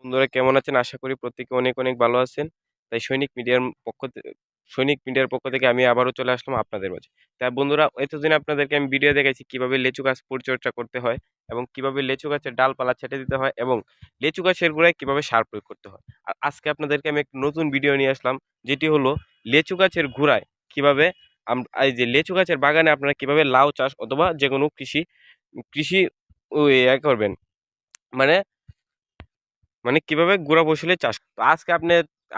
বন্ধুরা কেমন আছেন? আশা করি প্রত্যেকে অনেক, অনেক ভালো আছেন। তাই সৈনিক মিডিয়ার পক্ষ থেকে আমি আবারও চলে আসলাম আপনাদের মাঝে। তা বন্ধুরা এতদিন আপনাদেরকে আমি ভিডিও দেখাইছি কিভাবে লেচু গাছ পরিচর্যা করতে হয় এবং কিভাবে লেচু গাছের ডালপালা ছেঁটে দিতে হয় এবং লেচু গাছের গোড়ায় কিভাবে সার প্রয়োগ করতে হয়। আর আজকে আপনাদেরকে আমি একটা নতুন ভিডিও নিয়ে আসলাম, যেটি হলো লেচু গাছের গোড়ায় কিভাবে এই যে লেচু গাছের বাগানে আপনারা কিভাবে লাউ চাষ অথবা যেকোনো কৃষি করবেন। মানে কিভাবে গোড়া বসলে চাষ তো আজকে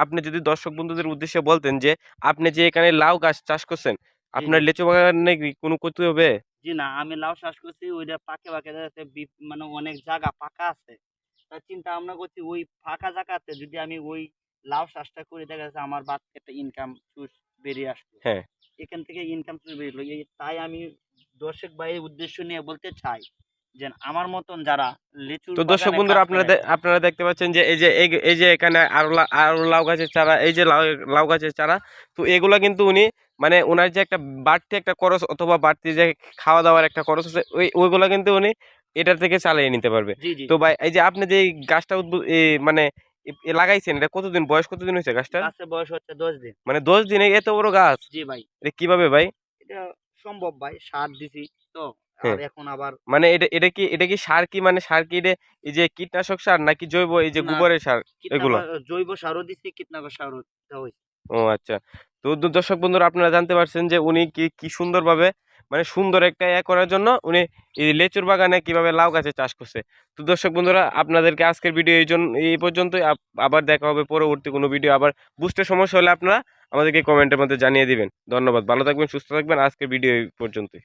আপনি যদি দর্শক বন্ধুদের উদ্দেশ্যে বলতেন যে আপনি যে এখানে লাউ গাছ চাষ করছেন, জি, আপনার জি। লিচু বাগানে কি কোনো ক্ষতি হবে? জি না, আমি লাউ চাষ করছি ওইটা পাকে দেখা যাচ্ছে মানে অনেক জায়গা ফাঁকা আছে। তা চিন্তা ভাবনা করছি ওই ফাঁকা জায়গাতে যদি আমি ওই লাউ চাষটা করি দেখা যাচ্ছে আমার বাড়তি একটা ইনকাম সোর্স বেরিয়ে আসলো। হ্যাঁ। এখান থেকে ইনকাম সোর্স বেরিয়ে এলো। তাই আমি দর্শক ভাইয়ের উদ্দেশ্য নিয়ে বলতে চাই যে আমার মতন যারা লিচুর তো দর্শক বাগানে বন্ধুরা কাজ আপনারা করে আপনারা দেখতে পাচ্ছেন যে এই যে এখানে আরো লাউ গাছের চারা, এই যে লাউ গাছের চারা, তো এগুলা কিন্তু উনি মানে উনার যে একটা বাড়তি একটা খরচ অথবা বাড়তি যে খাওয়া দাওয়ার একটা খরচ আছে ওইগুলা কিন্তু উনি এটার থেকে চালিয়ে নিতে পারবে। জি, জি। তো ভাই এই যে আপনি যে এই গাছটা মানে লাগাইছেন, এটা কতদিন বয়স কতদিন হয়েছে গাছটার? গাছের বয়স হচ্ছে 10 দিন। মানে 10 দিনে এত বড় গাছ? জি ভাই। এটা কিভাবে ভাই? এটা সম্ভব ভাই। সার দিছি তো আর হ্যাঁ। এখন আবার মানে এটা কি সার, কি মানে সার কি এটা এই যে কীটনাশক সার নাকি জৈব এই যে না গোবরের সার এগুলা? জৈব সারও দিছি, কীটনাশক সারও দেওয়া হইছে। ও আচ্ছা। তো দর্শক বন্ধুরা আপনারা জানতে পারছেন যে উনি কি সুন্দরভাবে মানে সুন্দর একটা করার জন্য উনি এই লেচুর বাগানে কিভাবে লাউ গাছের চাষ করছে। তো দর্শক বন্ধুরা আপনাদেরকে আজকের ভিডিও এই পর্যন্তই। আবার দেখা হবে পরবর্তী কোনো ভিডিও। আবার বুঝতে সমস্যা হলে আপনারা আমাদেরকে কমেন্টের মধ্যে জানিয়ে দিবেন। ধন্যবাদ। ভালো থাকবেন, সুস্থ থাকবেন। আজকের ভিডিও এই পর্যন্তই।